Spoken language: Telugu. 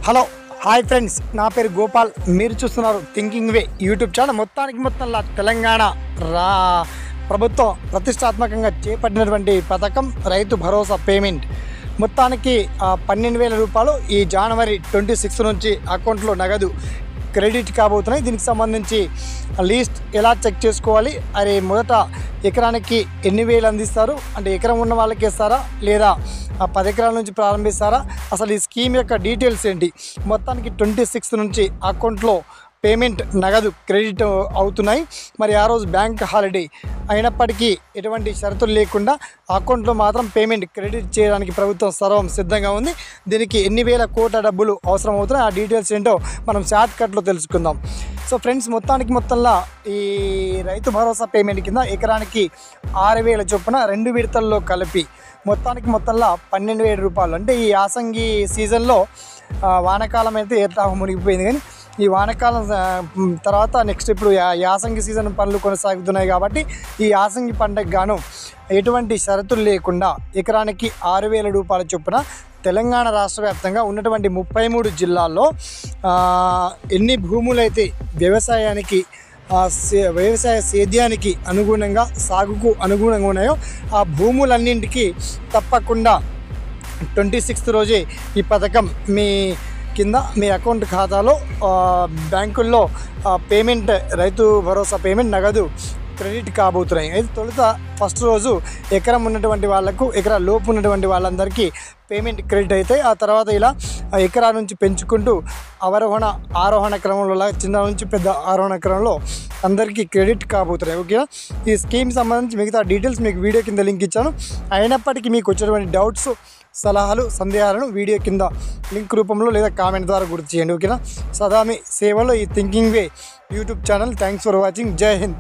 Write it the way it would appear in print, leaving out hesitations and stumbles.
హలో హాయ్ ఫ్రెండ్స్, నా పేరు గోపాల్. మీరు చూస్తున్నారు థింకింగ్ వే యూట్యూబ్ ఛానల్. మొత్తంలో తెలంగాణ ప్రభుత్వం ప్రతిష్టాత్మకంగా చేపట్టినటువంటి పథకం రైతు భరోసా పేమెంట్. మొత్తానికి 12,000 రూపాయలు ఈ జనవరి 26 నుంచి అకౌంట్లో నగదు క్రెడిట్ కాబోతున్నాయి. దీనికి సంబంధించి లీస్ట్ ఎలా చెక్ చేసుకోవాలి, అరే మొదట ఎకరానికి ఎన్ని వేలు అందిస్తారు, అంటే ఎకరం ఉన్న వాళ్ళకి ఇస్తారా లేదా 10 ఎకరాల నుంచి ప్రారంభిస్తారా, అసలు ఈ స్కీమ్ యొక్క డీటెయిల్స్ ఏంటి. మొత్తానికి 26 నుంచి అకౌంట్లో పేమెంట్ నగదు క్రెడిట్ అవుతున్నాయి. మరి ఆ రోజు బ్యాంక్ హాలిడే అయినప్పటికీ ఎటువంటి షరతులు లేకుండా అకౌంట్లో మాత్రం పేమెంట్ క్రెడిట్ చేయడానికి ప్రభుత్వం సర్వం సిద్ధంగా ఉంది. దీనికి ఎన్ని వేల కోట్ల డబ్బులు అవసరం అవుతున్నాయి, ఆ డీటెయిల్స్ ఏంటో మనం షార్ట్ కట్లో తెలుసుకుందాం. సో ఫ్రెండ్స్, మొత్తంలో ఈ రైతు భరోసా పేమెంట్ కింద ఎకరానికి 6,000 చొప్పున 2 విడతల్లో కలిపి మొత్తంలో 12,000 రూపాయలు. అంటే ఈ యాసంగి సీజన్లో వానాకాలం అయితే ఎట్లా మునిగిపోయింది, కానీ ఈ వానాకాలం తర్వాత నెక్స్ట్ ఇప్పుడు యాసంగి సీజన్ పనులు కొనసాగుతున్నాయి. కాబట్టి ఈ యాసంగి పంటకు గాను ఎటువంటి షరతులు లేకుండా ఎకరానికి 6,000 రూపాయల చొప్పున తెలంగాణ రాష్ట్ర వ్యాప్తంగా ఉన్నటువంటి 33 జిల్లాల్లో ఎన్ని భూములైతే వ్యవసాయ సేద్యానికి అనుగుణంగా సాగుకు అనుగుణంగా ఉన్నాయో ఆ భూములన్నింటికి తప్పకుండా 26 రోజే ఈ పథకం మీ అకౌంట్ ఖాతాలో బ్యాంకుల్లో పేమెంట్ రైతు భరోసా పేమెంట్ నగదు క్రెడిట్ కాబోతున్నాయి. అయితే తొలుత ఫస్ట్ రోజు ఎకరం ఉన్నటువంటి వాళ్ళకు, ఎకరా లోపు ఉన్నటువంటి వాళ్ళందరికీ పేమెంట్ క్రెడిట్ అవుతాయి. ఆ తర్వాత ఇలా ఎకరా నుంచి పెంచుకుంటూ ఆరోహణ క్రమంలో చిన్న నుంచి పెద్ద ఆరోహణ క్రమంలో అందరికీ క్రెడిట్ కాబోతున్నాయి. ఓకేనా. ఈ స్కీమ్ సంబంధించి మిగతా డీటెయిల్స్ మీకు వీడియో కింద లింక్ ఇచ్చాను. అయినప్పటికీ మీకు వచ్చేటువంటి డౌట్స్, సలహాలు, సందేహాలను వీడియో కింద లింక్ రూపంలో లేదా కామెంట్ ద్వారా గుర్తు చేయండి. ఓకేనా. సదా మీ సేవలో ఈ thinking way YouTube channel. Thanks for watching. జై హింద్.